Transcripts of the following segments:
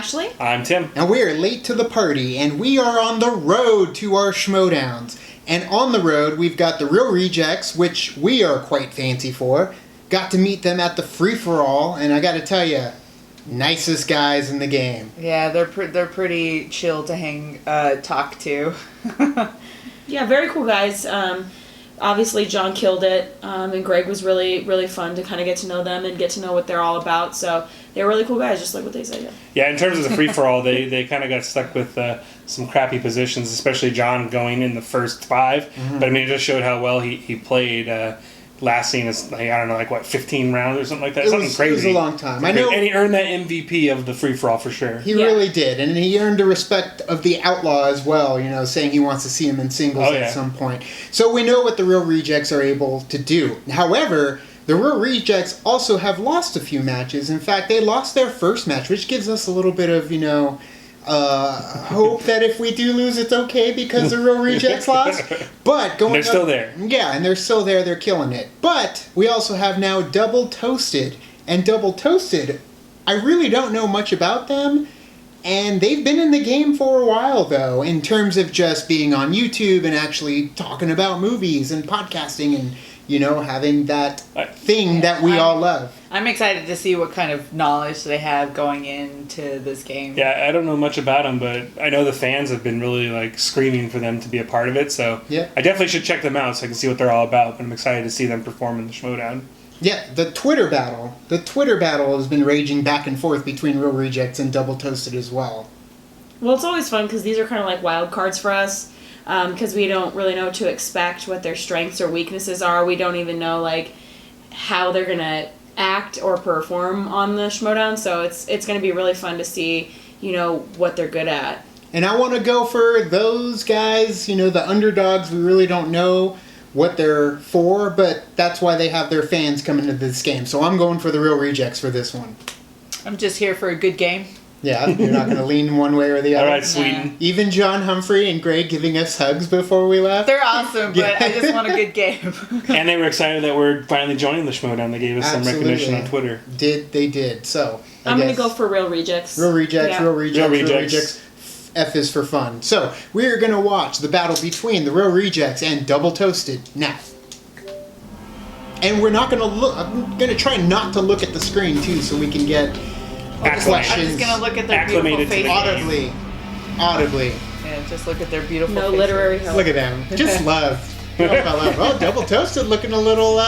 Ashley. I'm Tim. And we are late to the party, and we are on the road to our Schmoedowns. And on the road, we've got the Real Rejects, which we are quite fancy for. Got to meet them at the free-for-all, and I gotta tell you, nicest guys in the game. Yeah, they're pretty chill to talk to. Yeah, very cool guys. Obviously, John killed it, and Greg was really, really fun to kind of get to know them and get to know what they're all about. So they're really cool guys, just like what they said. Yeah, in terms of the free-for-all, they kind of got stuck with some crappy positions, especially John going in the first 5. Mm-hmm. But, I mean, it just showed how well he played. Last scene is, 15 rounds or something like that? Something crazy. It was a long time. I know. And he earned that MVP of the free-for-all for sure. He really did. And he earned the respect of the Outlaw as well, saying he wants to see him in singles at some point. So we know what the Real Rejects are able to do. However, the Real Rejects also have lost a few matches. In fact, they lost their first match, which gives us a little bit of, hope that if we do lose, it's okay because the Real Rejects lost. But they're still there. Yeah, and they're still there. They're killing it. But we also have now Double Toasted. And Double Toasted, I really don't know much about them. And they've been in the game for a while, though, in terms of just being on YouTube and actually talking about movies and podcasting and, having that thing that we all love. I'm excited to see what kind of knowledge they have going into this game. Yeah, I don't know much about them, but I know the fans have been really screaming for them to be a part of it. So yeah. I definitely should check them out so I can see what they're all about. But I'm excited to see them perform in the Schmoedown. Yeah, the Twitter battle has been raging back and forth between Real Rejects and Double Toasted as well. Well, it's always fun because these are kind of like wild cards for us because we don't really know what to expect, what their strengths or weaknesses are. We don't even know how they're gonna act or perform on the Schmoedown, so it's going to be really fun to see what they're good at. And I want to go for those guys, the underdogs. We really don't know what they're for, but that's why they have their fans coming to this game. So I'm going for the Real Rejects for this one. I'm just here for a good game. Yeah, you're not going to lean one way or the other. All right, Sweden. Even John Humphrey and Greg giving us hugs before we left. They're awesome, but I just want a good game. And they were excited that we're finally joining the Schmoedown. They gave us some recognition on Twitter. They did. So I'm going to go for Real Rejects. Real Rejects, yeah. Real Rejects. F is for fun. So we're going to watch the battle between the Real Rejects and Double Toasted now. And we're not going to look. I'm going to try not to look at the screen too, so we can get questions. I'm just going to look at their beautiful faces. Audibly. Yeah, just look at their beautiful No faces. literary help. Look at them. Just love. Oh, Double Toasted looking a little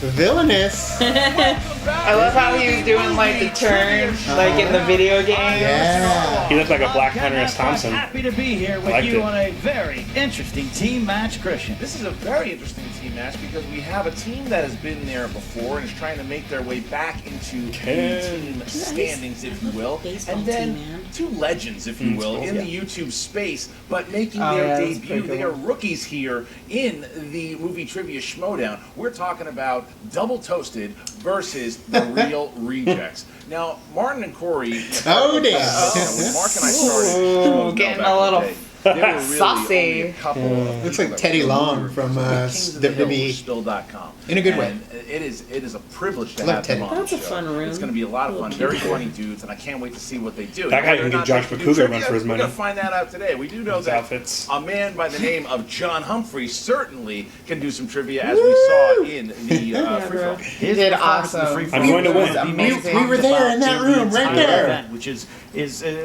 villainous. I love how he was doing the turn, in the video game. Yeah. He looked like a Black Hunter S. Thompson. Happy to be here with you on a very interesting team match, Christian. This is a very interesting team match because we have a team that has been there before and is trying to make their way back into team standings, if you will. And then two legends, if you will, in the YouTube space, but making their debut. They are rookies here in the movie trivia Schmoedown. We're talking about Double Toasted versus the Real Rejects. Now, Martin and Corey, Oh, dear. when Mark and I started Schmoedown Getting back a in the little day, they were really saucy. only a couple of Looks people like that Teddy were Long over from Kings of the Hill, WWE. Spill.com. In a good way. And it is a privilege to Love have them Teddy. on That's the a show. fun room. It's going to be a lot of fun. Very funny dudes, and I can't wait to see what they do. That guy can give Josh McCougar run for his We're money. going to find that out today. We do know His that outfits. a man by the name of John Humphrey certainly can do some trivia, as we saw in the free-for-all. He did awesome. I'm going to win. Amazing. We were there in that room, right there. Event, which is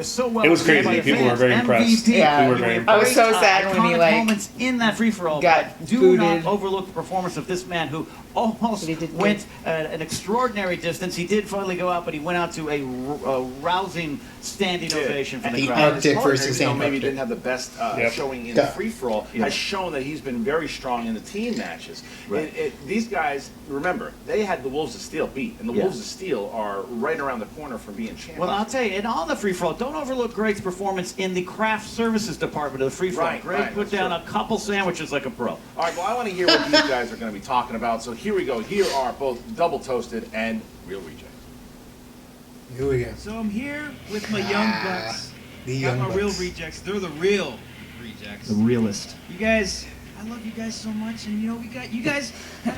so well. It was crazy. received by the People were fans. very impressed. MVP. Yeah. We were very I impressed. was so sad when he Iconic moments in that free-for-all. got Do booted. not overlook the performance of this man who almost He did went an extraordinary distance. He did finally go out, but he went out to a rousing standing ovation from the The crowd. Arctic Partner, versus maybe Antarctic. didn't have the best Yep. showing in Yeah. free-for-all, has shown that he's been very strong in the team matches. Right. These guys, remember, they had the Wolves of Steel beat, and the Yeah. Wolves of Steel are right around the corner from being champions. Well, I'll tell you, and on the free-for-all, don't overlook Greg's performance in the craft services department of the free-for-all. Right, Greg right, put that's down true. a couple sandwiches like a pro. All right, well, I want to hear what these guys are going to be talking about, so here we go. Here are both Double Toasted and Real Rejects. Here we go. So I'm here with my young bucks. The Got young my real bucks. rejects. They're the real rejects. The realist. You guys, I love you guys so much, and you know, we got you guys. Yo,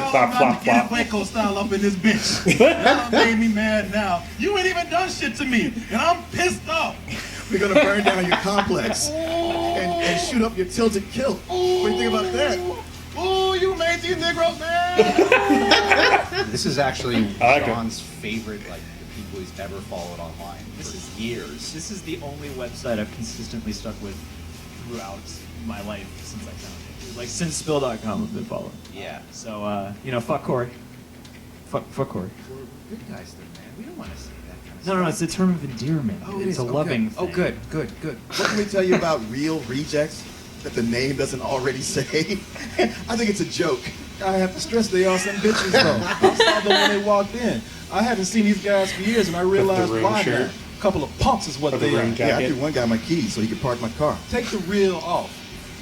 Flop, I'm flop, to get flop. Waco style up in this bitch. Y'all made me mad now. You ain't even done shit to me, and I'm pissed off. We're gonna burn down your complex and shoot up your tilted kilt. What do you think about that? Ooh, you made these Negroes mad. This is actually I like it. John's favorite, like, the people he's ever followed online for years. This is the only website I've consistently stuck with throughout my life since I found it. Like, since spill.com I've been following. Yeah. So, you know, fuck Corey. Fuck Corey. We're good guys though, man. We don't want to say that kind of No, stuff. it's a term of endearment. Oh, it It's is. a loving Oh, thing. good. What can we tell you about real rejects that the name doesn't already say? I think it's a joke. I have to stress they are some bitches though. I saw them when they walked in. I haven't seen these guys for years, and I realized room why shirt. now. A couple of punks is what Of the they are. room Yeah, I jacket. threw one guy my keys so he could park my car. Take the real off.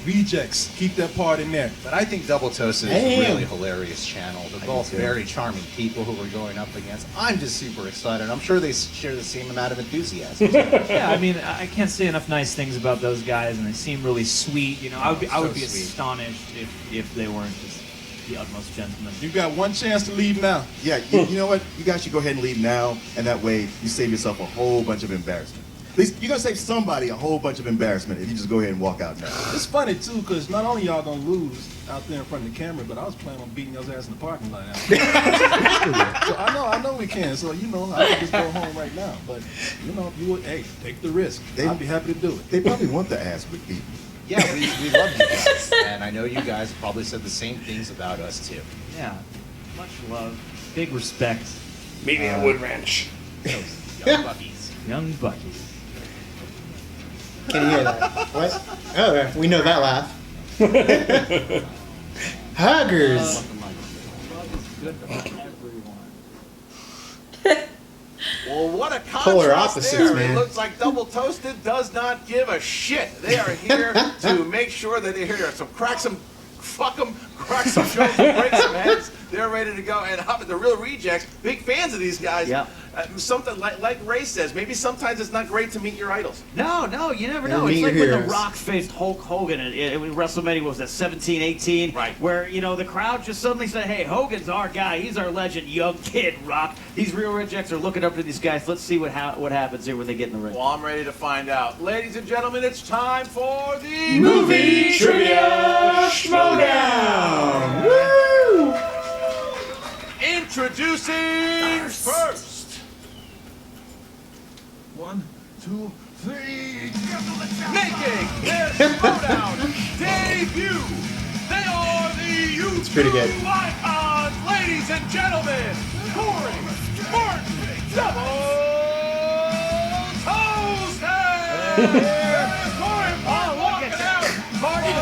Rejects, keep that part in there. But I think Double Toasted is Damn. a really hilarious channel. They're both very charming people who we're going up against. I'm just super excited. I'm sure they share the same amount of enthusiasm. Yeah, I mean, I can't say enough nice things about those guys, and they seem really sweet. You know, I would be So sweet. astonished if they weren't just the utmost gentlemen. You got one chance to leave now. Yeah, you know what? You guys should go ahead and leave now, and that way you save yourself a whole bunch of embarrassment. At least you're gonna save somebody a whole bunch of embarrassment if you just go ahead and walk out now. It's funny too, cause not only y'all gonna lose out there in front of the camera, but I was planning on beating your ass in the parking lot. So I know we can. So you know, I can just go home right now. But you know, if you would, hey, take the risk. I'd be happy to do it. They probably want the ass with beaten. Yeah, we love you guys. And I know you guys probably said the same things about us too. Yeah, much love, big respect, Meet me at Wood Ranch. Those young buckies. young Buckies. Can you hear that? What? Oh, yeah, we know that laugh. Huggers. Well, what a Polar contrast opposites, there. man. It looks like Double Toasted does not give a shit. They are here to make sure that they're here to crack some, fuck them, crack some jokes, and break some heads. They're ready to go. And the real rejects, big fans of these guys. Yeah. Something like Ray says, maybe sometimes it's not great to meet your idols. No, you never Yeah, know. meet It's like your when The heroes. Rock faced Hulk Hogan at WrestleMania, what was that, 17, 18? Right. Where, you know, the crowd just suddenly said, hey, Hogan's our guy. He's our legend, young kid, Rock. These real rejects are looking up to these guys. Let's see what happens here when they get in the ring. Well, I'm ready to find out. Ladies and gentlemen, it's time for the Movie Trivia Schmoedown. Woo! Introducing first. 1, 2, 3. Making their Schmoedown debut. They are the YouTube pretty good. icons, ladies and gentlemen. Corey, Martin, Double Toasted. Corey, Martin walking out. Martin,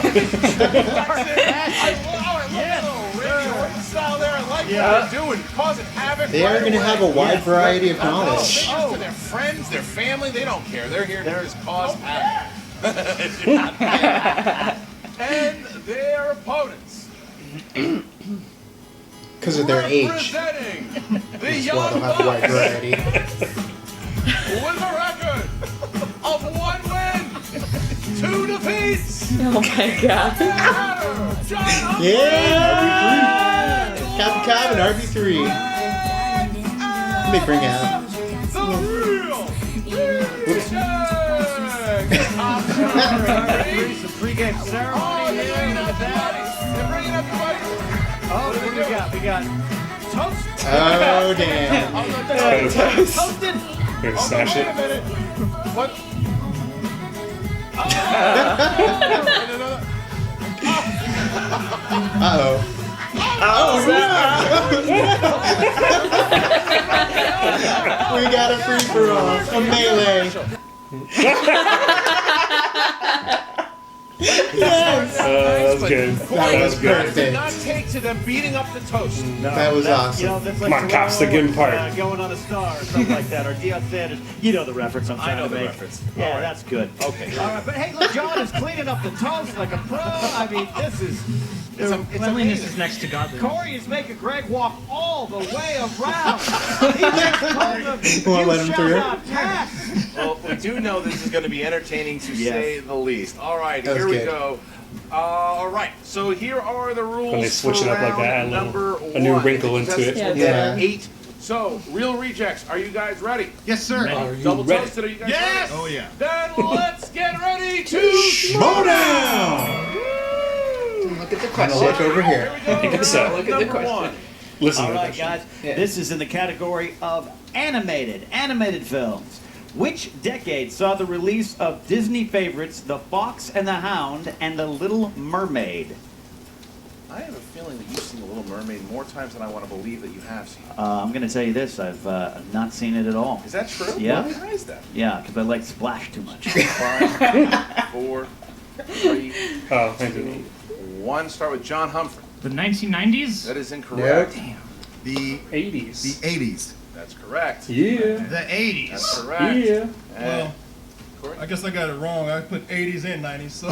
style there. I like what they're doing, causing havoc. They are right going to away. have a wide variety of Oh, knowledge. to their friends, their family, they don't care. They're here to just cause havoc. And their opponents. Because of their age. Representing the Well, Young they'll have a wide Bucks variety. with a record of 1 win, 2 defeats. Oh my god. John Yeah! Captain Cobb and RB3. Let me bring it out. the real It's a pregame ceremony. They're bringing everybody. Oh, what do we got? We got Toast. Oh, damn. Toasted. Gonna smash Wait a it. minute. What? Uh-oh. We got a free-for-all. A melee. Yes! That was good. That was Did perfect. not take to them beating up the toast. That was You know, awesome. that's Come like on, cops, the good part. Going on a star or something like that, or Deion Sanders. You know the reference I'm trying know to the make. reference. Yeah, All right. that's good. Okay. All right, but hey, look, John is cleaning up the toast like a pro. I mean, this is. Cleanliness is next to godliness. Corey is making Greg walk all the way around. He just told him, Won't you let him shall through. not pass. Well, we we do know this is going to be entertaining to say the least. All right, That was here we good. go. All right, so here are the rules When they switch for it up like that, round number a new one. wrinkle into it. Yeah. Yeah. 8. So, real rejects, are you guys ready? Yes, sir. Are you Double ready? toasted, are you guys Yes! ready? Oh yeah. Then let's get ready to Schmoedown! Look at the I'm question. gonna look over here. Here we go. So- Round Look at the number question. 1. Listen All to right, this. guys. Yeah. This is in the category of animated films. Which decade saw the release of Disney favorites The Fox and the Hound and The Little Mermaid? I have a feeling that you've seen The Little Mermaid more times than I want to believe that you have seen it. I'm going to tell you this. I've not seen it at all. Is that true? Yeah. Why is that? Yeah, because I like Splash too much. 5, 4, 3, Oh, thank you. 1. Start with John Humphrey. The 1990s? That is incorrect. The 80s. the 80s. That's correct. Yeah. The 80s. That's correct. Yeah. And Well, I guess I got it wrong. I put 80s and 90s, so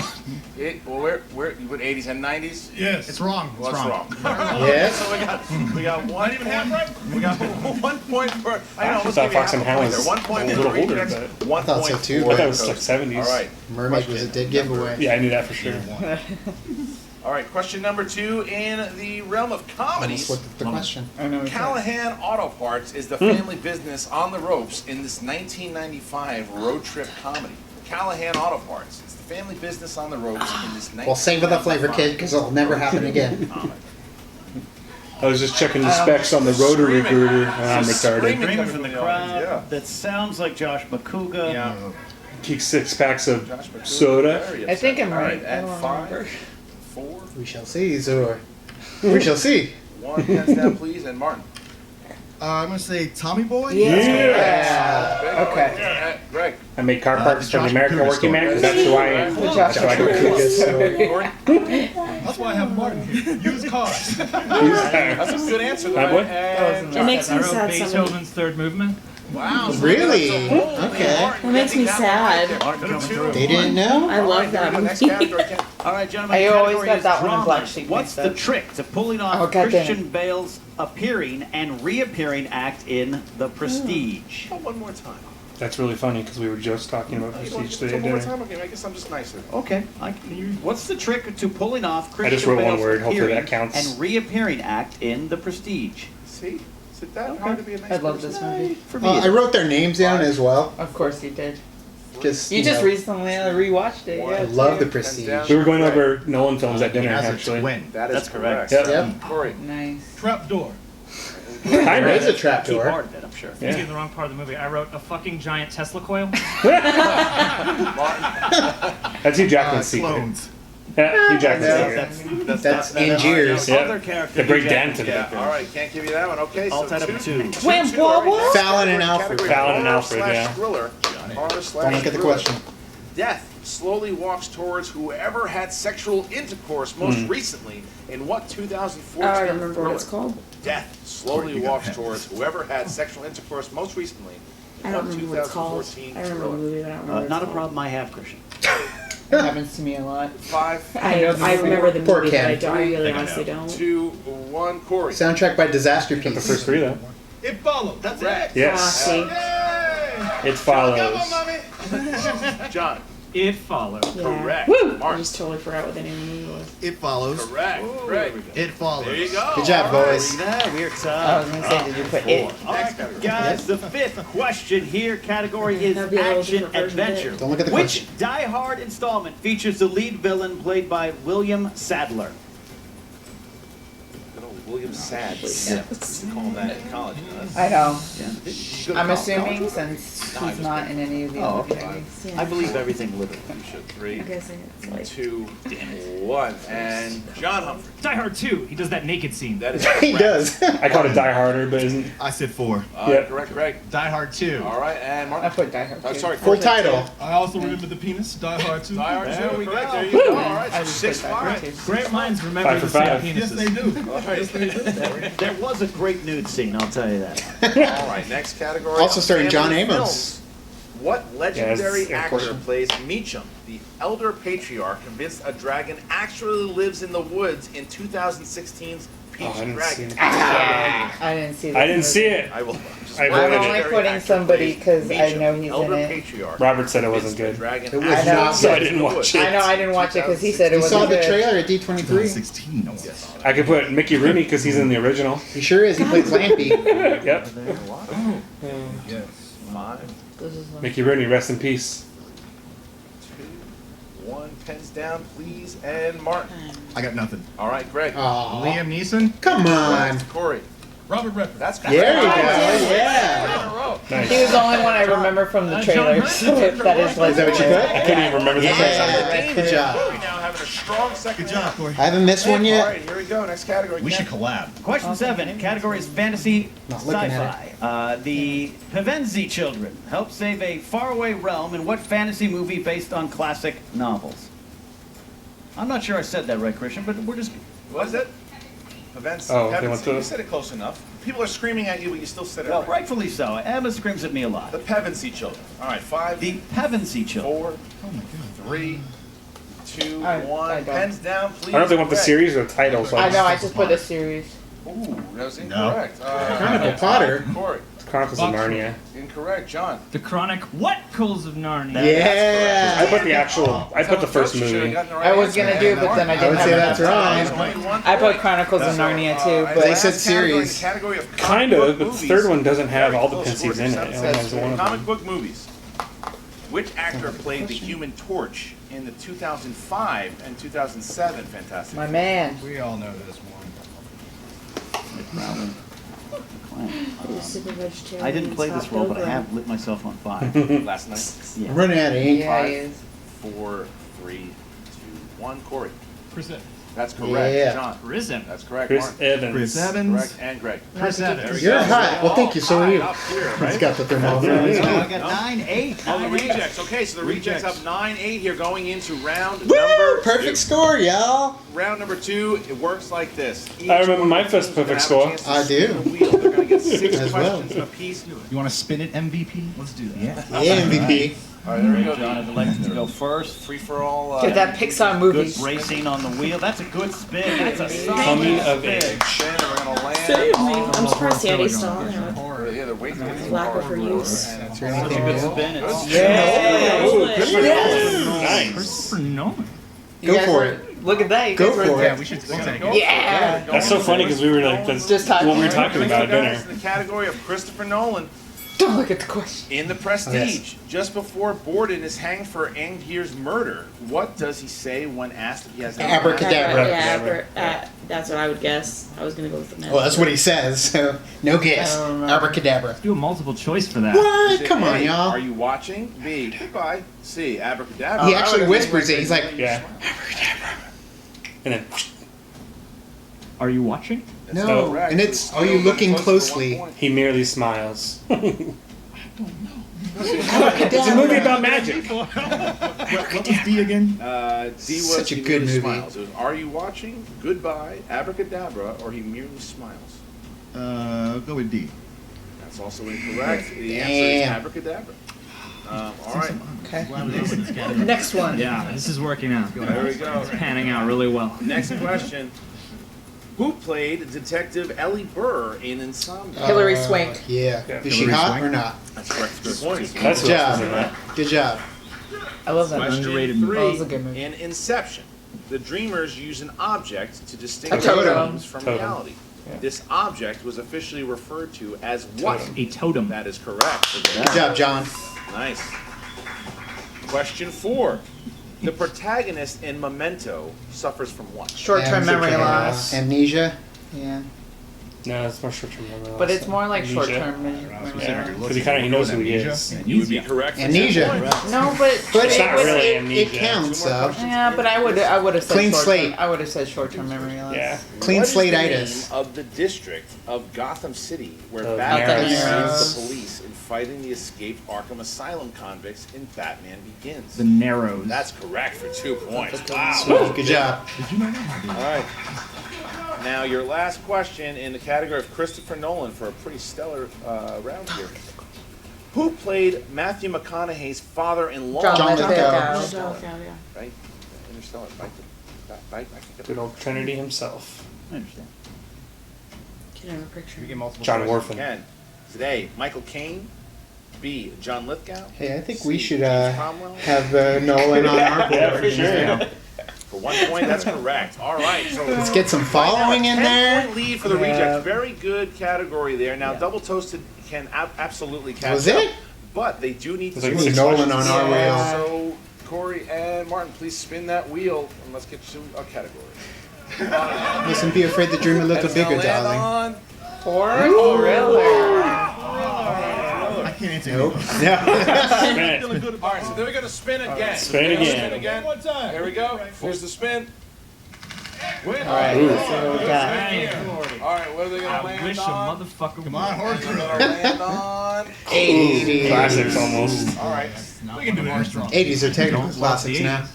where you put 80s and 90s? yes. It's wrong. Well, It's that's wrong. wrong. Yes. So we got one. Not even half right? We got 1 point for. I know. I Let's thought give you Fox half and a Hound point was there. 1 point a for little the older, rejects. but 1 I thought point so too, for but- I thought it was the like coast. 70s. All right. Mermaid was a dead giveaway. Yeah, I knew that for sure. All right. Question number 2 in the realm of comedies. Almost looked at the question. I know. Callahan Auto Parts is the family business on the ropes in this 1995 road trip comedy. Callahan Auto Parts. It's the family business on the ropes in this 1995 Well, save the flavor, kid, because it'll never happen again. comedy. I was just checking the specs on the rotary recruiter, and I'm retarded. Screaming from the crowd. Yeah. That sounds like Josh McCouga. Yeah. Keep 6 packs of Josh McCool is soda. very I think I'm upset. All right. I At don't 5, remember. 4, We shall see, Zor. We shall see. 1. Hands down, please. And Martin. I'm gonna say Tommy Boy. Yeah. Okay. Yeah, Greg. I make car parts for the Josh American McCouga working man, story. 'cause that's who I am. The Josh That's who I McCouga am. Gordon. That's why I have Martin here. Used cars. That's a good answer, though. My boy. And It makes I me wrote sad. Someone, Beethoven's Third Movement. wow. so Really? that's a whole- Okay. Martin, That makes me getting that one sad. right there. Martin coming through. They didn't know? I love Here we that go. Next movie. category. Ken. All right, gentlemen. I the always category got is that one in dramas. black sheep What's mixed the up. trick to pulling Oh, off God damn it. Christian Bale's appearing and reappearing act in The Prestige? Oh, one more time. That's really funny because we were just talking about Prestige today at One more dinner. time. Okay, I guess I'm just nicer. Okay. What's the trick to pulling off I Christian just wrote one Bale's word. Hopefully appearing that counts. and reappearing act in The Prestige? See? Is it that hard to be a nice I love person? this movie. For me, I wrote their names down as well. Of course you did. Just You just know, recently rewatched it. I Yeah, I love the too. Prestige. We were going over Nolan films at He dinner, has a actually. twin. That is That's correct. correct. Yep. Corey. Nice. Trapdoor. There is Kind a of. key trapdoor. part of it, I'm sure. He's getting the wrong part of the movie. I wrote a fucking giant Tesla coil. That's Hugh Jackman's secret. Clones. Yeah, Hugh Jackman's secret. That's Angiers. Yeah. Other character. They break Hugh down Jackman. to Yeah, the all right, can't give you that one. Okay, All so tied up two. two. Wham, Two are wah, wah. next Fallon and category, Alfred. Fallon and horror Alfred, slash yeah. Thriller. Horror slash Don't look at the thriller. question. Death slowly walks towards whoever had sexual intercourse most Hmm. recently in what 2014 Oh, I remember thriller? what it's called. Death slowly You got walks hands. towards whoever had sexual intercourse most recently in I don't what remember what it's called. 2014 I remember the thriller. movie, but I don't remember what Not a it's called. problem I have, Christian. It happens to me a lot. 5, I remember the Poor movie, but I, Ken. don't, I really honestly don't. 2, 1. Corey. Soundtrack by Disaster The Piece. first 3, though. It followed. That's Correct. it. Yes. See? It follows. John. It followed. Yeah. Correct. I Mark. just totally forgot what the name of the movie was. It follows. Correct. Greg. It follows. There you go. Good job, All right. boys. Yeah, we're I was tied. gonna say, did you put it? All right, guys, the fifth question here category is That'd be a little action different version of it. adventure. Don't look at the Which question. Die-Hard installment features the lead villain played by William Sadler? Good old William Sad. Call him that in college. You know, that's- I know. Yeah. I'm assuming since he's not in any of the Oh, other okay. movies. Yeah. I believe everything literally. You should. 3, I guess it's like 2, 1. And John Humphrey. Die Hard 2. He does that naked scene. That is He correct. does. I called it Die Harder, but isn't. I said 4. Yep. Correct, Greg. Die Hard 2. All right, and I Martin. put Die Hard. Oh, too. sorry. Full Corey. title. I also remember the penis. Die Hard 2. Die Hard 2. There we Correct. go. There you go. All right, I so just 6, put Die Hard 5. too. Great minds remember 5 the for same 5. penises. Yes, they do. All Yes, they do. There was a great nude scene, I'll tell you that. All right, next category. Also starring John Family Amos. films. What legendary Yes, of actor course. plays Meacham, the elder patriarch convinced a dragon actually lives in the woods in 2016's Peach I didn't Dragon. see it. I didn't see that. I didn't see it. I will. I I'm voted only it. putting somebody because I know he's Elder in it. Patriarch. Robert said it It's wasn't the good. Dragon It was I know. not So I good. didn't watch it. I know I didn't watch it because he said it You wasn't saw the good. trailer at D23? 2016. Yes. I could put Mickey Rooney because he's in the original. He sure is. He plays Lampy. Yep. Yes. 5, This is one. Mickey Rooney, rest in peace. 2, 1. Pens down, please. And Martin. I got nothing. All right, Greg. Aw. Liam Neeson? Come on. Corey. Robert Redford. That's There you go. correct. Yeah. In a row. Nice. He was the only one I remember from the trailer, so if that is Is that what you put? I couldn't even remember the first time. Yeah. Good job. We now having a strong second Good job, half. Corey. I haven't missed one All yet. right, here we go. Next category. We Ken. should collab. Question 7. Category is fantasy Not looking at sci-fi. The Penn children help save a faraway realm in what fantasy movie based on classic novels? I'm not sure I said that right, Christian, but we're just... What is it? Events. Oh, they Pevensey. went to- You said it close enough. People are screaming at you, but you still said it Well, right. rightfully so. Emma screams at me a lot. The Pevensey children. All right, 5, The Pevensey children. 4, 3, 2, I 1. don't. Pens down, please. I don't know if they want the Greg. series or the title. So I know, I just put a series. Ooh, that was No. incorrect. Chronicle Potter. Corey. Chronicles of Narnia. Incorrect. John. The Chronic Chronicles of Narnia. I Yeah. put the actual. I put the first You should've movie. gotten the right I was answer. gonna do, but then I I didn't would have say enough that's time. wrong. 21 I put points. Chronicles of Narnia too, And They but said last category, series. the category of Kind comic of, book but the movies. third one doesn't have Very all the close pensies scores. in it. It Seven only says has one of comic them. book movies. Which actor played the Human Torch in the 2005 and 2007 Fantastic my Four? man. We all know this one. I didn't play this role, but I have lit myself on fire. Last night? Yeah. I'm running out of ink. Yeah, he is. 4, 3, 2, 1. Corey. Chris Evans. That's correct. Yeah. John. Risen. That's correct. Chris Martin. Evans. Chris Evans. Correct. And Greg. Chris There Evans. we You're go. hot. Well, thank you. So are Tied you. up here, He's right? got the thermometer. So I got 9-8. Oh, the 9-8. rejects. Okay, so the rejects up 9-8 here going into round Woo! number Perfect 2. score, y'all. Round number 2, it works like this. Each I remember one my of the first teams perfect gonna have a score. chance to I do. spin the wheel. They're going to get 6 As well. questions apiece. You want to spin it, MVP? Let's do that. Yeah. Yeah, MVP. All right, there we go. John, I'd like to go first. Free for all. Get that Pixar movie. Good racing on the wheel. That's a good spin. That's a Coming solid of spin. age. Spin, and we're going to land. Save me. on- I'm surprised Sandy's still on there. Yeah, they're waiting for Lack of use. And Is there anything Good new? spin. It's Yeah. Ooh, Christopher Yes. Nolan. Nice. Christopher Nolan. You Go guys for were- it. Look at that. You Go guys were for there. it. We should They're gonna take go it. Yeah. for it. That's so funny because we were like, that's Just what we were talking. talking Here we go, about at dinner. guys, in the category of Christopher Nolan. Don't look at the question. In The Prestige, just before Borden is hanged for Angier's murder, what does he say when asked if he has any Abracadabra. Yeah, that's what I would guess. I was gonna go with the magic. Well, that's what he says, so no guess. I don't remember. Abracadabra. Do a multiple choice for that. What? Is Come it on, A, y'all. Are you watching? B, goodbye. C, abracadabra. He actually whispers it. He's like, Yeah. And then Are you watching? That's no. correct. And it's, are you looking Close to 1 closely? point. he merely smiles. It's a movie about magic. What was D again? D was Such a he good merely movie. Smiles. It was, are you watching? Goodbye, abracadabra, or he merely smiles. Go with D. That's also incorrect. The answer is Damn. abracadabra. All right, Okay. Next one. Yeah, this is working out. there we go. It's panning out really well. Next question. Who played Detective Ellie Burr in Insomnia? Hillary Swank. Yeah. Yeah. Is she Hillary hot Swank? or not? That's correct. Good point. That's Good what else was in job. that. Good job. I love that. Question underrated 3. movie. Oh, it was a good movie. In Inception, the dreamers use an object to distinguish A totem. dreams from Totem. reality. Yeah. This object was officially referred to as what? A totem. That is correct. Good job, John. Nice. Question 4. The protagonist in Memento suffers from what? Short-term memory loss. Amnesia. Yeah. No, it's more short-term memory loss. But it's more like Amnesia. short-term memory Yeah, loss. because he knows who he is. You would be correct. for Amnesia. 10 points. No, but But It's it, not really it amnesia. counts, Two more though. questions. yeah, but I would have said Clean short-term. slate. I would have said short-term memory loss. Yeah. Clean What is slate the itis. name of the district of Gotham City where Oh, Batman Narrows. saves the police in fighting the escaped Arkham Asylum convicts in Batman Begins? The Narrows. That's correct for 2 points. Wow. Good job. All right. Now, your last question in the category of Christopher Nolan for a pretty stellar round here. Who played Matthew McConaughey's father-in-law? John Lithgow. Lithgow. Right? Interstellar. Back to Good old Trinity himself. I understand. She didn't have a picture. We get multiple John choices. Warfin. Again, today, Michael Caine. B. John Lithgow. Hey, I think C. we should James Cromwell. have Nolan on our board. Yeah, for sure. For 1 point, that's correct. All right. So Let's get some following in there. 10-point lead for the reject. Very good category there. Now, double toasted can absolutely catch Was up. it? But they do need to Like spin six Nolan questions. on our wheel. So, Corey and Martin, please spin that wheel and let's get to a category. Listen, be afraid to dream a little That's gonna bigger, land darling. on Horror thriller. I can't answer Nope. you. Spin it. All right, so then we're going to spin again. Spin We're gonna again. Spin again. One time. Here we go. Here's the spin. All right, Ooh. so we got All right, what are they going to I land wish a on? motherfucker Come on, horse. They're going to land on. 80s. Classics almost. All right. We can do it strong. 80s are technical classics now.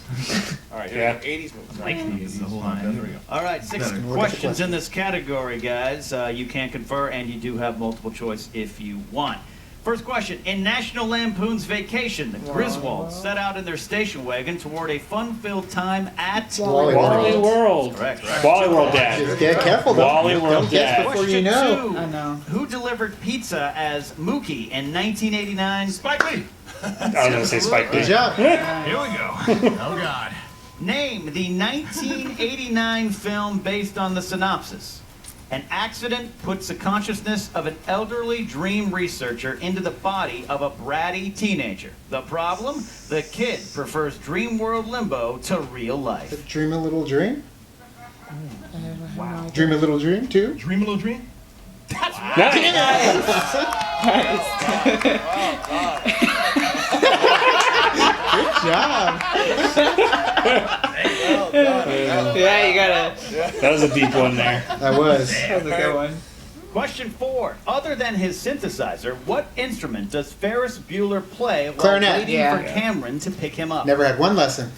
All right, Yeah. here we go. 80s movies. Like these the whole There time. we go. All right, 6 questions in this category, guys. You can confer, and you do have multiple choice if you want. First question. In National Lampoon's Vacation, the Griswolds set out in their station wagon toward a fun-filled time at... Wally Wally World. World. Correct. Wally World Just Dad. get careful, though. Wally World Don't guess Dad. before Question you know. 2. I know. Who delivered pizza as Mookie in 1989? Spike Lee. I was going to say Spike Lee. Good job. Here we go. Oh God. Name the 1989 film based on the synopsis. An accident puts the consciousness of an elderly dream researcher into the body of a bratty teenager. The problem? The kid prefers dream world limbo to real life. Dream a little dream? Dream a little dream, too? Dream a little dream. Good job. Yeah, you gotta. That was a deep one there. That was. That was a good one. Question 4. Other than his synthesizer, what instrument does Ferris Bueller play while Clarinet. waiting Yeah. for Cameron to pick him up? Never had one lesson.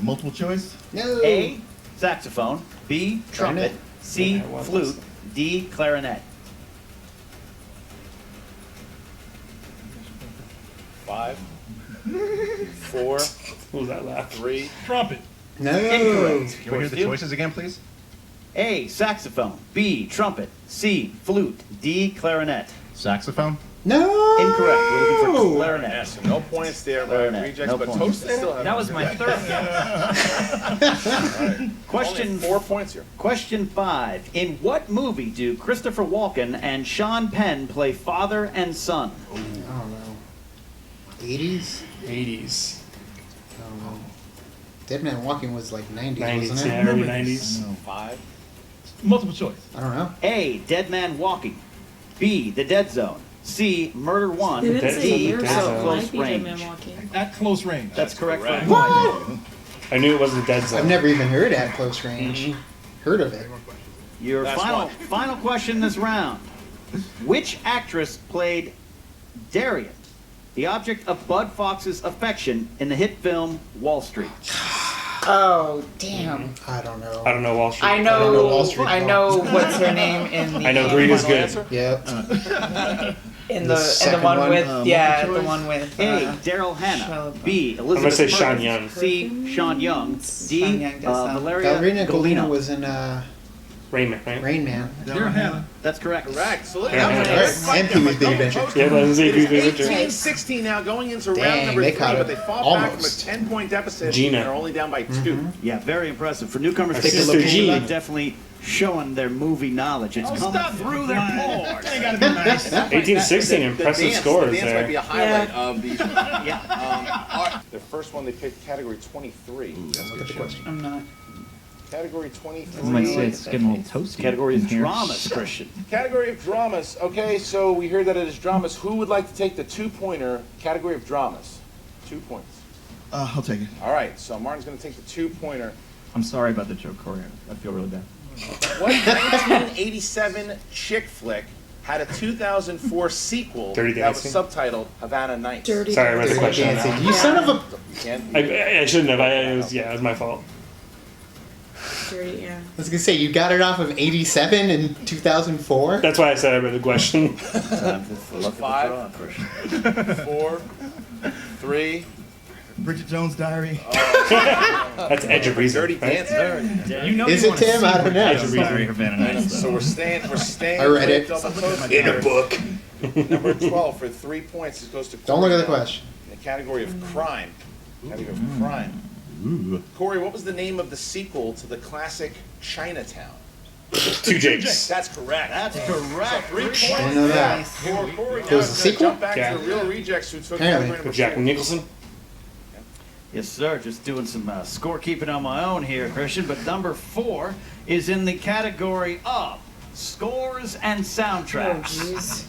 Multiple choice. No. A. Saxophone. B. Trumpet. Clarinet. C. Yeah, one Flute. lesson. D. Clarinet. 5, 4, What was that laugh? 3. Trumpet. No. Incorrect. Can we hear the You? choices again, please? A. Saxophone. B. Trumpet. C. Flute. D. Clarinet. Saxophone. No. Incorrect. We're looking for clarinet. Yes, so no points there by Clarinet. rejects, No but points. toasted still have That was my third guess. Question Only 4 points here. Question 5. In what movie do Christopher Walken and Sean Penn play father and son? I don't know. 80s? 80s. I don't know. Dead Man Walking was like 90s, 90s, wasn't yeah, it? early 90s. 5. Multiple choice. I don't know. A. Dead Man Walking. B. The Dead Zone. C. Murder One. They didn't say D. years, Dead so Zone. it Close might be Dead Man Range. Walking. At close range. That's correct. for a correct. point. I knew it was the Dead Zone. I've never even heard at close range. Heard of it. Your Last final one. final question this round. Which actress played Darian, the object of Bud Fox's affection in the hit film Wall Street? Oh, damn. I don't know. I don't know Wall Street. I don't know know. Wall Street I at know what's her name in the. I know Greed is Final good. answer? Yep. In The the second one one, with multiple the choice. one with. A. Daryl Hannah. Shia B. I'm gonna Elizabeth say Sean Perkins. Young. C. Sean Young. D. Sean Young does sound- Valeria Ballerina Golina Golino. was in Raymond, right? Rain Man. Daryl Hannah. That's correct. Correct. So look Yeah, at yeah. that. And Pee-wee's Big Adventure. Yeah, that was a It is good picture. 18-16 now, going into Dang, round number they 3, caught but it. they fought back from a Almost. 10-point deficit Gina. and are only down by 2. Yeah, very impressive. For newcomers, Our to sister this game, Jean. they're definitely showing their movie knowledge. It's coming through their pores. They gotta be nice. 18-16, impressive scores the dance might be there. a highlight of the. Yeah. All right. The first one they picked category 23. I'm not. Category 23. I might say it's getting a little toasty. Category in of here. dramas, Christian. Category of dramas. Okay, so we heard that it is dramas. Who would like to take the 2-pointer category of dramas? 2 points. I'll take it. All right, so Martin's going to take the 2-pointer. I'm sorry about the joke, Corey. I feel really bad. What 1987 chick flick had a 2004 sequel Dirty that was Dancing? subtitled Havana Nights? Dirty. Sorry, I read the Dirty question. Dancing. You son of a... You can't. I shouldn't have. It was my fault. Dirty, yeah. I was going to say, you got it off of 87 in 2004? That's why I said I read the question. Time for look at the draw, 5, Christian. 4, 3, Bridget Jones' Diary. That's Edge of Reason. Dirty right? Dancing. You know Is you it wanna Tim? see I don't know. Edge of Reason or Vanna Nights, So though. we're staying. I read with it. double toasted. In a book. Number 12 for 3 points. It goes to Don't look at the Corey question. in the category of crime. Category of crime. Corey, what was the name of the sequel to the classic Chinatown? Two Jakes. That's correct. That's correct. 3 points. I didn't know that. Corey, now There was a it's sequel? Jump back Yeah. to the real rejects who took Apparently. category number With Jack 4. Nicholson. Yes, sir. Just doing some scorekeeping on my own here, Christian. But number 4 is in the category of scores and Oh, soundtracks. jeez.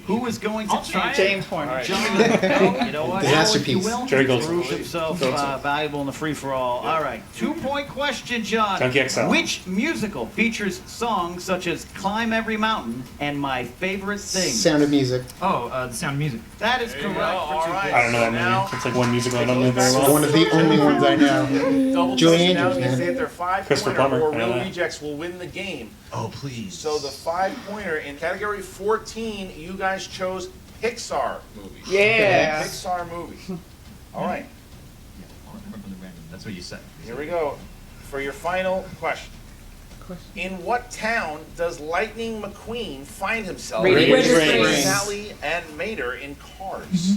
Who is going to try it? James Horner. All right. John, you know what? Disaster If you piece. will, Jerry Goldsmith. Prove himself valuable in the free-for-all. All right, 2-point question, John. Junkie XL. Which musical features songs such as "Climb Every Mountain" and "My Favorite Thing"? Sound of Music. Oh, The Sound of Music. That is correct. All right. I don't know that Now, movie. It's like one musical I don't know very It's well. one of the only ones I know. double Julie toasted now Andrews, means man. they hit their 5 Christopher pointer Plummer, or I know real that. rejects will win the game. Oh, please. So the 5-pointer in category 14, you guys chose Pixar movies. Yeah. Pixar movies. All right, That's what you said. here we go for your final question. In what town does Lightning McQueen find himself? Radiator with Springs. Sally and Mater in Cars.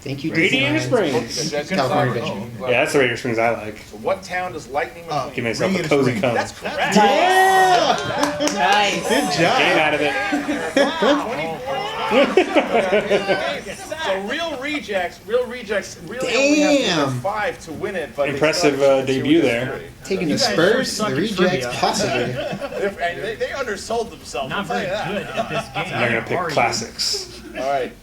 Thank you, Radiator Disneyland. Springs. California Adventure. Yeah, that's the Radiator Springs I like. So what town does Lightning McQueen? Give myself a Radiator cozy Springs. cone. That's correct. Yeah! Nice. Good Game job. out of it. So real rejects really only have to Damn. get 5 to win it. But they Impressive still have to debut do it. there. Taking the guys sure Spurs, suck the at rejects, trivia. possibly. And they undersold themselves. Not I'll tell very you that. good at this game. They're gonna pick Are you? classics. All right.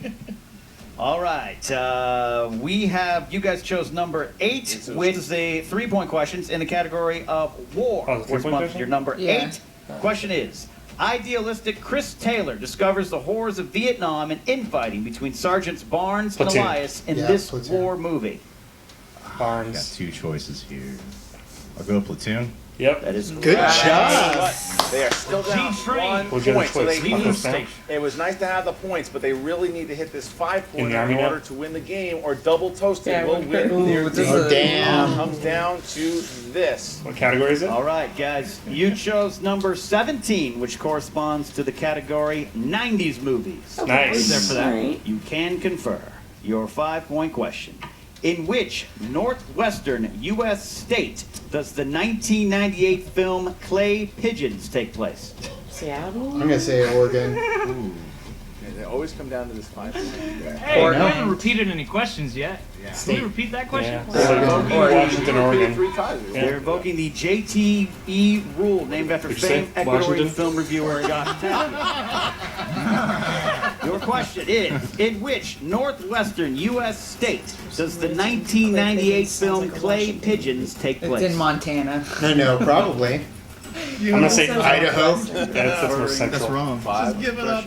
All right, we have, you guys chose number 8 with the 3-point questions in the category of war. Oh, the 3-point Corresponds to question? your number Yeah. 8. Question is, idealistic Chris Taylor discovers the horrors of Vietnam and infighting between Sergeants Barnes Platoon. and Elias in Yeah, this Platoon. war movie. Got Barnes. 2 choices here. I'll go Platoon. Yep. That is Good correct. job. They are still down G-Train. 1 What'd you have point. So choice? they Upper need, State? it was nice to have the points, but they really need to hit this 5-pointer In the Army in now? order to win the game, or double toasted Yeah, will we're- win Ooh, their this game. Oh, damn. Comes down to this. What category is it? All right, guys, you chose number 17, which corresponds to the category 90s movies. Nice. There for that. All right. You can confer. Your 5-point question. In which northwestern U.S. state does the 1998 film Clay Pigeons take place? Seattle? I'm gonna say Oregon. Yeah, they always come down to this 5-pointer. Hey, Or we no. haven't repeated any questions yet. Can you repeat that question? Yeah. Washington, Oregon. 3 times. Yeah. They're invoking the JTE rule, named after What'd you famed say? Ecuadorian Washington? film reviewer Josh Taylor. Your question is, in which northwestern U.S. state does the 1998 film Clay Pigeons take It's place? in Montana. I know, probably. I'm gonna say Idaho. That's more central. That's wrong. 5. Just give it up.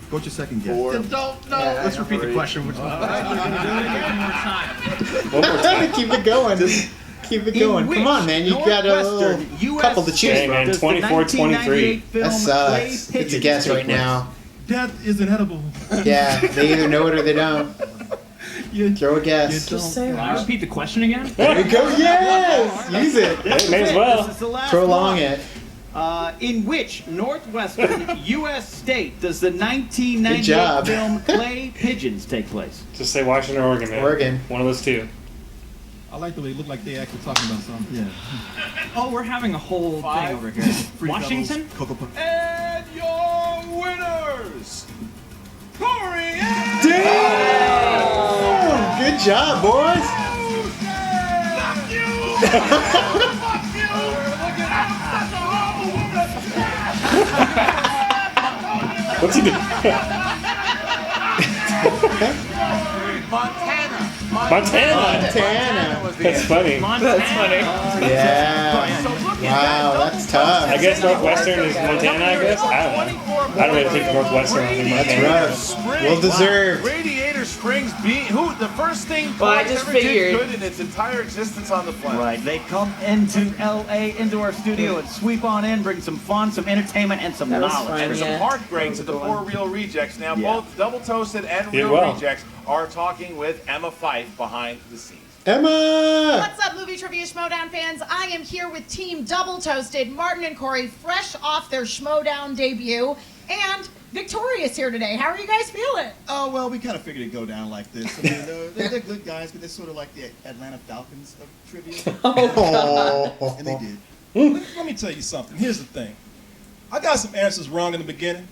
What's your second guess? 4. Let's repeat the question. Which one? One more Trying time. to keep it going. Keep it going. In Come on, man. You which got a northwestern little US couple to choose Dang, from. man. does the 24-23. 1998 film That Clay sucks. It's a Pigeons guess take right place? now. Death is inedible. Yeah, they either know it or they don't. You, Throw a guess. Just say Can I repeat the question again? There you go. Yes! Use it. This is May as it. well. This is the last Prolong one. it. In which northwestern U.S. state does the Good 1998 job. film Clay Pigeons take place? Just say Washington, Oregon, man. Oregon. One of those two. I like the way it looked like they actually talking about something. Yeah. Oh, we're having a whole thing over here. Washington? Cocoa Puff. And your winners, Corey and Damn! Good job, boys. Fuck you! Fuck you! Look at how What's he doing? Montana. Montana. was the That's answer. funny. That's funny. Yeah. Wow, that's tough. I guess Northwestern is Montana, I guess? I don't know. I don't really think Northwestern is Montana. Rough. Well deserved. Radiator Springs beat who? The first thing Well, I Clark just ever did figured. good in its entire existence on the planet. Right, they come into L.A., into our studio, and sweep on in, bring some fun, some entertainment, and some That was knowledge. fun. And some Yeah. heartbreak to the poor real rejects. Now Yeah. both Double Toasted and Did Real well. Rejects are talking with Emma Fife behind the scenes. Emma! What's up, Movie Trivia Schmoedown fans? I am here with Team Double Toasted, Martin and Corey, fresh off their Schmoedown debut, and Victoria's here today. How are you guys feeling? Oh, well, we kind of figured it'd go down like this. I mean, they're good guys, but they're sort of like the Atlanta Falcons of trivia. Oh. And they did. Let me tell you something. Here's the thing. I got some answers wrong in the beginning,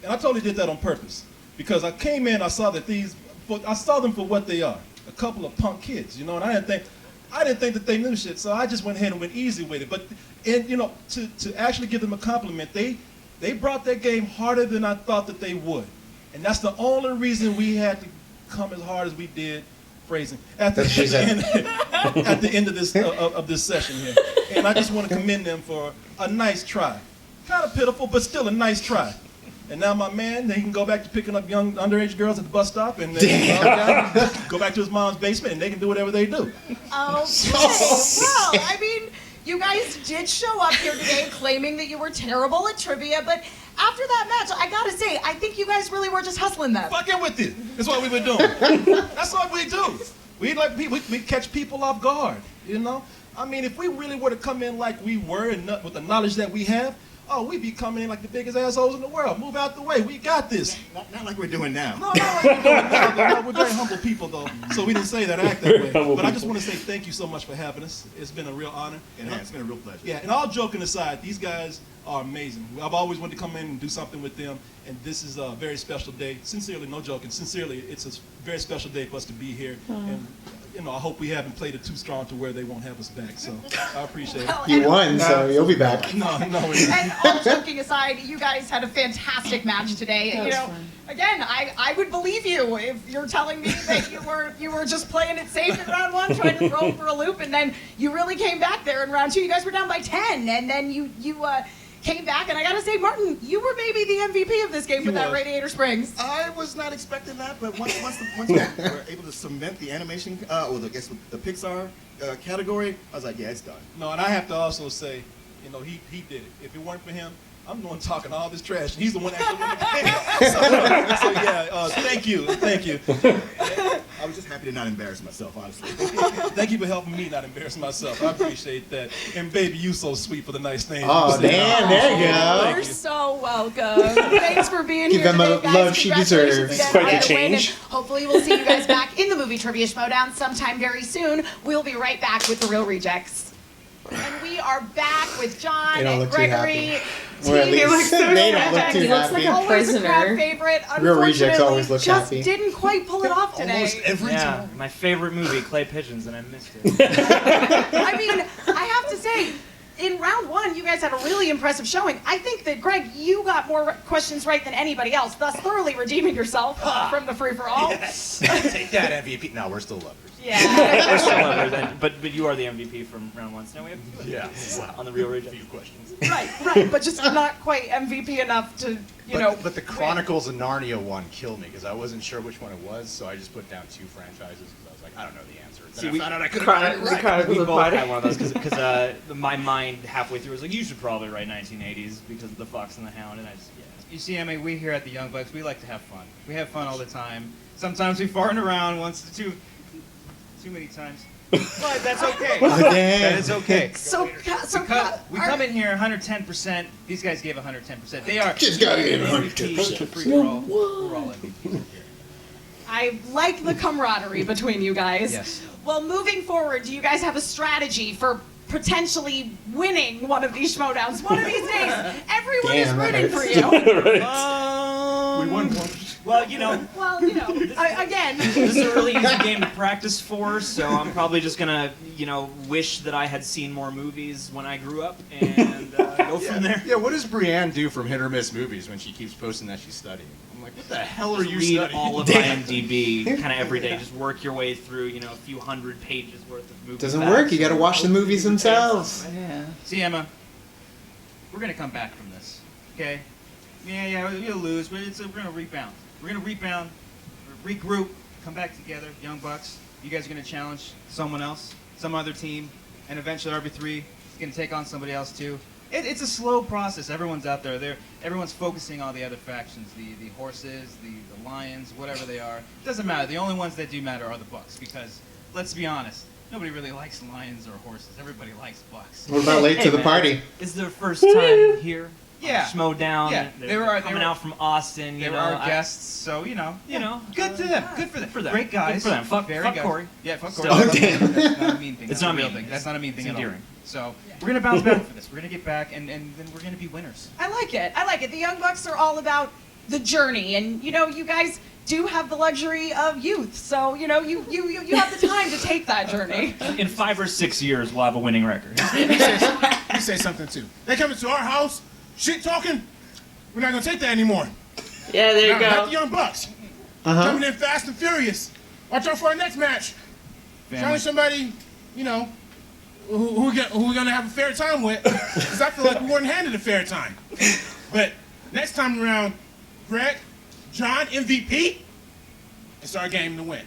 and I totally did that on purpose. Because I came in, I saw that I saw them for what they are. A couple of punk kids, you know, and I didn't think that they knew shit, so I just went ahead and went easy with it. But, and you know, to actually give them a compliment, they brought their game harder than I thought that they would. And that's the only reason we had to come as hard as we did, phrasing, at the end of this session here. And I just want to commend them for a nice try. Kind of pitiful, but still a nice try. And now my man, they can go back to picking up young underage girls at the bus stop and go back to his mom's basement and they can do whatever they do. Okay, well, I mean, you guys did show up here today claiming that you were terrible at trivia, but after that match, I gotta say, I think you guys really were just hustling them. Fucking with it. That's what we were doing. That's what we do. We catch people off guard, you know? I mean, if we really were to come in like we were and with the knowledge that we have, oh, we'd be coming in like the biggest assholes in the world. Move out the way. We got this. Not like we're doing now. No, not like we're doing now. No, we're very humble people, though, so we didn't say that act that way. But I just want to say thank you so much for having us. It's been a real honor. It's been a real pleasure. Yeah, and all joking aside, these guys are amazing. I've always wanted to come in and do something with them, and this is a very special day. Sincerely, no joking, sincerely, it's a very special day for us to be here. And you know, I hope we haven't played it too strong to where they won't have us back. So I appreciate it. You won, so you'll be back. No. And all joking aside, you guys had a fantastic match today. You know, again, I would believe you if you're telling me that you were just playing it safe in round one, trying to throw for a loop, and then you really came back there in round two. You guys were down by 10, and then you came back, and I gotta say, Martin, you were maybe the MVP of this game with that Radiator Springs. I was not expecting that, but once we were able to cement the animation, or the Pixar category, I was like, yeah, it's done. No, and I have to also say, you know, he did it. If it weren't for him, I'm the one talking all this trash, and he's the one actually winning the game. So yeah, thank you. I was just happy to not embarrass myself, honestly. Thank you for helping me not embarrass myself. I appreciate that. And baby, you so sweet for the nice name. Oh, damn, there you go. You're so welcome. Thanks for being Give here them today, a guys. love she deserves. It's quite the change. Hopefully we'll see you guys back in the Movie Trivia Schmoedown sometime very soon. We'll be right back with The Real Rejects. And we are back with John and Gregory. Or at least they don't look too He looks like happy. a Always a crowd prisoner. favorite. Real Rejects always look just happy. didn't quite pull it off today. Almost every time. My favorite movie, Clay Pigeons, and I missed it. I mean, I have to say, in round one, you guys had a really impressive showing. I think that, Greg, you got more questions right than anybody else, thus thoroughly redeeming yourself from the free-for-all. Yes. Take that, MVP. No, we're still lovers. Yeah. We're still lovers, but you are the MVP from round one. So now we have on the Real Reject. A few questions. Right, but just not quite MVP enough to, But the Chronicles of Narnia one killed me because I wasn't sure which one it was, so I just put down 2 franchises because I was like, I don't know the answer. Then I found out I could have gotten it right. We both had one of those because my mind halfway through was like, you should probably write 1980s because of the Fox and the Hound, and I just You see, Emmy, we here at the Young Bucks, we like to have fun. We have fun all the time. Sometimes we fart around once, too many times. But that's okay. That is okay. We come in here 110%. These guys gave 110%. They are Just gotta give 110%. We're all MVPs. I like the camaraderie between you guys. Yes. Well, moving forward, do you guys have a strategy for potentially winning one of these Schmoedowns? One of these days, everyone is rooting for you. We won one. Well, again. This is a really easy game to practice for, so I'm probably just gonna, wish that I had seen more movies when I grew up and go from there. Yeah, what does Brienne do from hit or miss movies when she keeps posting that she's studying? I'm like, what the hell are you Read studying? all of IMDb kind of every day. Just work your way through, a few hundred pages worth of movies. Doesn't work. You got to watch the movies themselves. Yeah. See, Emma, we're gonna come back from this, okay? Yeah, we'll lose, but we're gonna rebound. We're gonna rebound, regroup, come back together, Young Bucks. You guys are gonna challenge someone else, some other team, and eventually RB3 is gonna take on somebody else too. It's a slow process. Everyone's out there. Everyone's focusing on the other factions, the horses, the lions, whatever they are. It doesn't matter. The only ones that do matter are the Bucks because let's be honest. Nobody really likes lions or horses. Everybody likes bucks. What about late to the party? Is their first time here? Yeah. Schmoedown. Yeah. They're coming out from Austin. They were our guests, so good to them. Good for them. Great guys. Good for them. Fuck guys. Corey. Yeah, fuck Corey. Oh, damn. That's not a mean thing. It's That's not a real mean. thing. That's not a mean thing It's at all. endearing. So we're gonna bounce back for this. We're gonna get back, and then we're gonna be winners. I like it. I like it. The Young Bucks are all about the journey, and you guys do have the luxury of youth, so you have the time to take that journey. In 5 or 6 years, we'll have a winning record. Let me say something too. They coming to our house, shit talking. We're not gonna take that anymore. Yeah, there you Now, go. like the Young Bucks. Coming in fast and furious. Watch out for our next match. Trying somebody, who we're gonna have a fair time with. Because I feel like we weren't handed a fair time. But next time around, Greg, John, MVP, it's our game to win.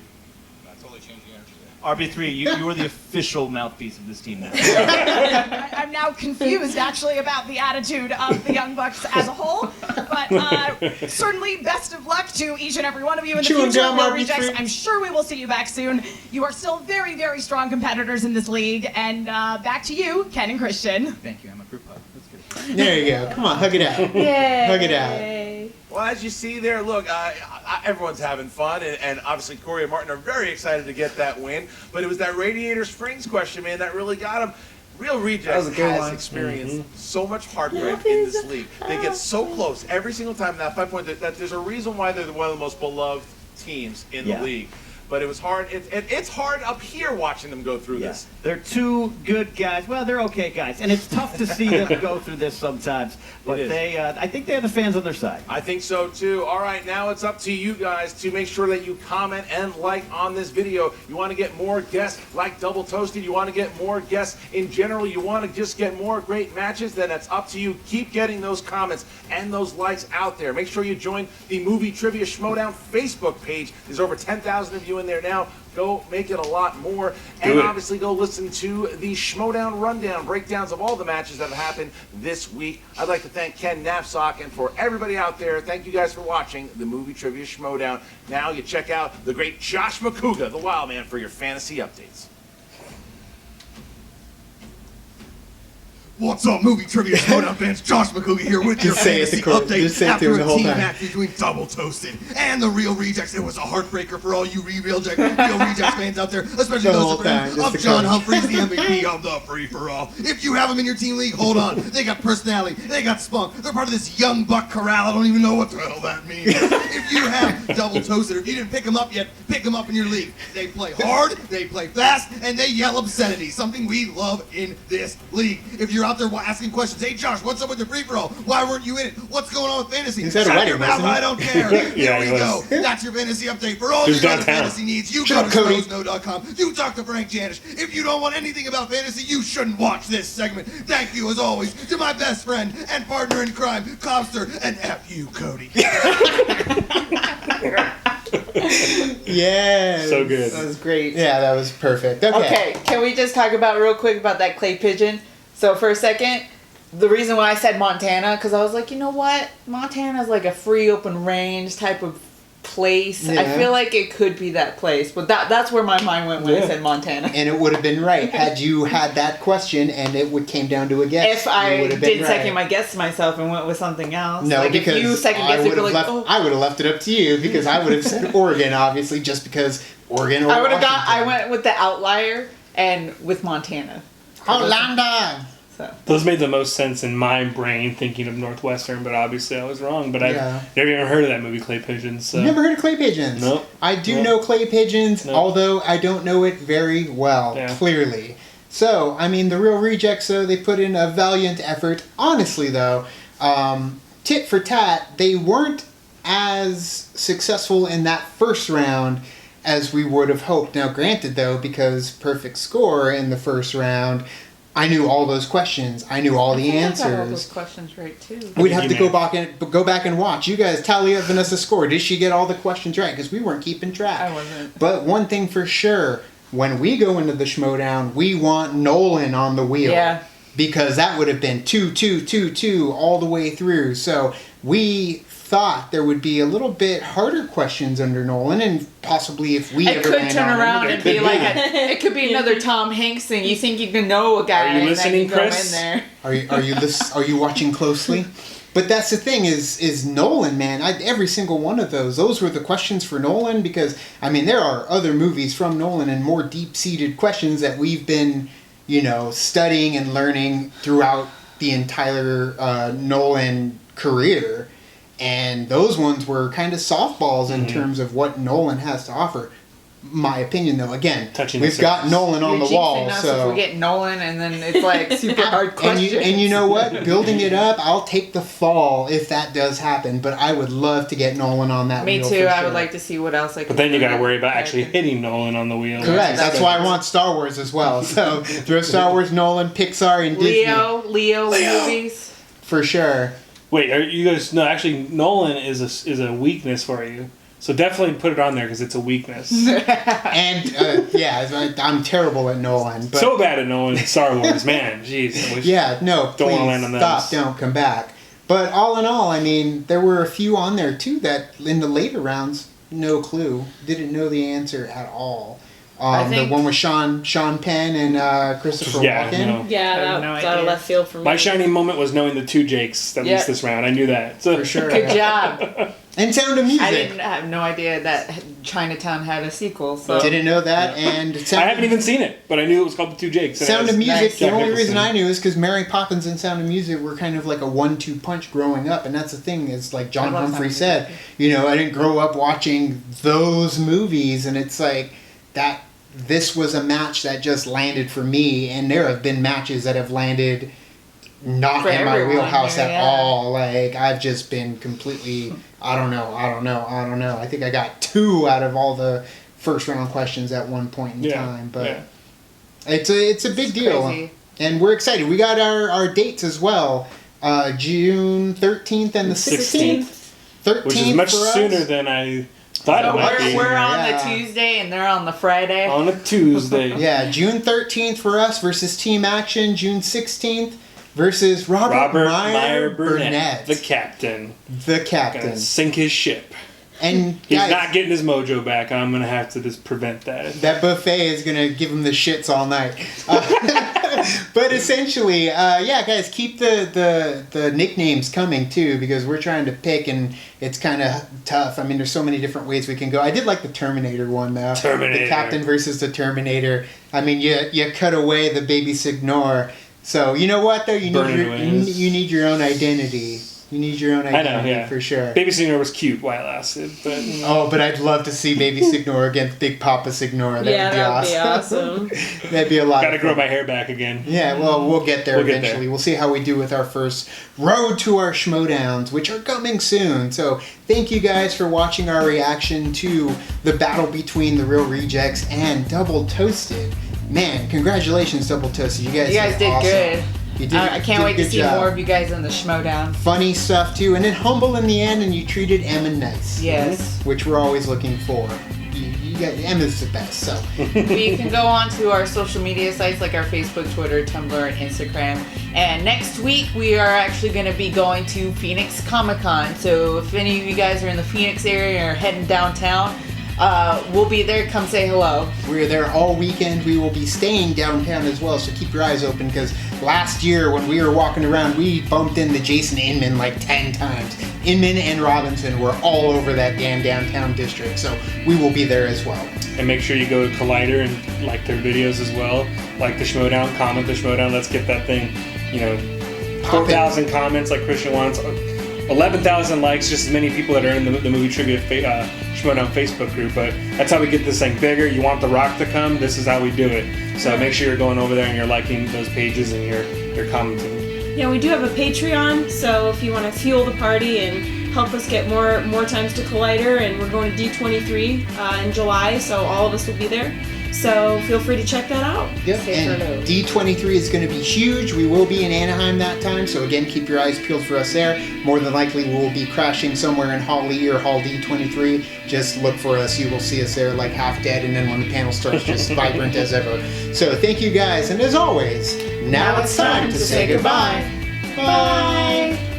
I totally changed the energy there. RB3, you are the official mouthpiece of this team now. I'm now confused, actually, about the attitude of the Young Bucks as a whole. But certainly, best of luck to each and every one of you in the Chewing future. gum, Real RB3. Rejects. I'm sure we will see you back soon. You are still very, very strong competitors in this league. And back to you, Ken and Christian. Thank you. I'm a group hug. That's good. There you go. Come on, hug it out. Yay. Hug it out. Well, as you see there, look, everyone's having fun, and obviously Corey and Martin are very excited to get that win. But it was that Radiator Springs question, man, that really got them. Real Rejects has experienced so much heartbreak in this league. They get so close every single time. That 5 point, that there's a reason why they're one of the most beloved teams in the league. But it was hard. It's hard up here watching them go through this. They're two good guys. Well, they're okay guys, and it's tough to see them go through this sometimes. But I think they have the fans on their side. I think so too. All right, now it's up to you guys to make sure that you comment and like on this video. You want to get more guests like Double Toasted. You want to get more guests in general. You want to just get more great matches. Then it's up to you. Keep getting those comments and those likes out there. Make sure you join the Movie Trivia Schmoedown Facebook page. There's over 10,000 of you in there now. Go make it a lot more. And obviously go listen to the Schmoedown Rundown, breakdowns of all the matches that have happened this week. I'd like to thank Ken Knapsack, and for everybody out there, thank you guys for watching the Movie Trivia Schmoedown. Now you check out the great Josh McCouga, the Wild Man, for your fantasy updates. What's up, Movie Trivia Schmoedown fans? Josh McCouga here with your fantasy update after a team match between Double Toasted and the Real Rejects. It was a heartbreaker for all you Real Rejects fans out there, especially those fans of John Humphreys, the MVP of the free-for-all. If you have them in your team league, hold on. They got personality. They got spunk. They're part of this Young Buck corral. I don't even know what the hell that means. If you have Double Toasted, if you didn't pick them up yet, pick them up in your league. They play hard, they play fast, and they yell obscenity, something we love in this league. If you're out there asking questions, hey Josh, what's up with the free-for-all? Why weren't you in it? What's going on with fantasy? Shut your mouth, I don't care. Here we go. That's your fantasy update. For all your other fantasy needs, you go to schmoedowns.com. You talk to Frank Janish. If you don't want anything about fantasy, you shouldn't watch this segment. Thank you, as always, to my best friend and partner in crime, Cobster, and F you, Cody. Yeah. So good. That was great. Yeah, that was perfect. Okay, can we just talk about real quick about that clay pigeon? So for a second, the reason why I said Montana, because I was like, you know what? Montana's like a free open range type of place. Yeah. I feel like it could be that place. But that's where my mind went when I said Montana. And it would have been right had you had that question and it came down to a guess. If I did second right. my guess myself and went with something else. No, like because if you second guessed it, like, I would have left it up to you because I would have said Oregon, obviously, just because Oregon or Washington. I went with the outlier and with Montana. Hollanda! Those made the most sense in my brain, thinking of Northwestern, but obviously I was wrong. But I've never even heard of that movie, Clay Pigeons. So. Never heard of Clay Pigeons? Nope. I do know Clay Pigeons, although I don't know it very well, clearly. So, I mean, the Real Rejects, though, they put in a valiant effort. Honestly, though, tit for tat, they weren't as successful in that first round as we would have hoped. Now, granted, though, because perfect score in the first round, I knew all those questions. I knew all the answers. I got all those questions right too. We'd have to go back and watch. You guys tally up Vanessa's score. Did she get all the questions right? Because we weren't keeping track. I wasn't. But one thing for sure, when we go into the Schmoedown, we want Nolan on the wheel. Yeah. Because that would have been 2-2-2-2 all the way through. So we thought there would be a little bit harder questions under Nolan, and possibly if we It ever could land turn on around him, and be like, it could be another Tom Hanks thing. You think you can know a guy, Are you and listening, then you Chris? go in there. Are you watching closely? But that's the thing is Nolan, man. Every single one of those were the questions for Nolan, because I mean there are other movies from Nolan and more deep-seated questions that we've been, studying and learning throughout the entire Nolan career, and those ones were kind of softballs in terms of what Nolan has to offer. My opinion, though, again, we've got Nolan on the wall, so if we get Nolan, and then it's like super hard questions. And you know what? Building it up, I'll take the fall if that does happen. But I would love to get Nolan on that. Me wheel too. for I sure. would like to see what else I can. But then you got to worry about actually hitting Nolan on the wheel. Correct. That's why I want Star Wars as well. So throw Star Wars, Nolan, Pixar, and Disney. Leo movies. For sure. Wait, are you guys? No, actually, Nolan is a weakness for you. So definitely put it on there because it's a weakness. And I'm terrible at Nolan. But so bad at Nolan in Star Wars, man. Jeez. No, don't please want to land on those. stop. Don't come back. But all in all, I mean, there were a few on there too that in the later rounds, no clue, didn't know the answer at all. The one with Sean Penn and Christopher Walken. No. Yeah, that got a left field for me. My shining moment was knowing the two Jakes at least this round. I knew that. So. For sure. Good job. And Sound of Music. I have no idea that Chinatown had a sequel. So Didn't know that, and I haven't even seen it, but I knew it was called The Two Jakes. Sound of Music. The only reason I knew knew is because Mary Poppins and Sound of Music were kind of like a 1-2 punch growing up, and that's the thing. Is like John Humphrey said, I didn't grow up watching those movies, and it's like that. This was a match that just landed for me, and there have been matches that have landed not in my wheelhouse at all. Like, I've just been completely, I don't know. I think I got 2 out of all the first round questions at one point in time, but it's a big deal. Crazy. And we're excited. We got our dates as well. June 13th and the 16th. 13th, which is much for us. sooner than I thought it might be. We're on the Tuesday and they're on the Friday. On a Tuesday. Yeah, June 13th for us versus Team Action. June 16th versus Robert Meyer Burnett. The captain. Gonna sink his ship. And he's guys, not getting his mojo back. I'm going to have to just prevent that. That buffet is going to give him the shits all night. But essentially, guys, keep the nicknames coming too, because we're trying to pick and it's kind of tough. I mean, there's so many different ways we can go. I did like the Terminator one though. Terminator. The Captain versus the Terminator. I mean, you cut away the baby Signor. So you know what though? You need your own identity. You need your own identity for sure. Baby Signor was cute while it lasted, but but I'd love to see Baby Signor against Big Papa Signor. That'd be awesome. That'd be a lot. Gotta grow my hair back again. Yeah, well, we'll get there eventually. We'll see how we do with our first road to our Schmoedowns, which are coming soon. So thank you guys for watching our reaction to the battle between the Real Rejects and Double Toasted. Man, congratulations, Double Toasted. You guys did awesome. Good. I can't wait to see more of you guys in the Schmoedown. Funny stuff too, and then humble in the end, and you treated Emma nice. Yes. Which we're always looking for. Emma's the best, so. You can go on to our social media sites like our Facebook, Twitter, Tumblr, and Instagram. And next week we are actually going to be going to Phoenix Comic-Con. So if any of you guys are in the Phoenix area or heading downtown, we'll be there. Come say hello. We're there all weekend. We will be staying downtown as well, so keep your eyes open, because last year when we were walking around, we bumped into Jason Inman like 10 times. Inman and Robinson were all over that damn downtown district, so we will be there as well. And make sure you go to Collider and like their videos as well. Like the Schmoedown, comment the Schmoedown. Let's get that thing, 4,000 comments like Christian wants. 11,000 likes, just as many people that are in the movie trivia Schmoedown Facebook group. But that's how we get this thing bigger. You want The Rock to come, this is how we do it. So make sure you're going over there and you're liking those pages and you're commenting. Yeah, we do have a Patreon, so if you want to fuel the party and help us get more times to Collider, and we're going to D23 in July, so all of us will be there. So feel free to check that out. Yep, and D23 is going to be huge. We will be in Anaheim that time, so again, keep your eyes peeled for us there. More than likely, we will be crashing somewhere in Hall E or Hall D23. Just look for us. You will see us there like half dead, and then when the panel starts, just vibrant as ever. So thank you guys, and as always, now it's time to say goodbye. Bye!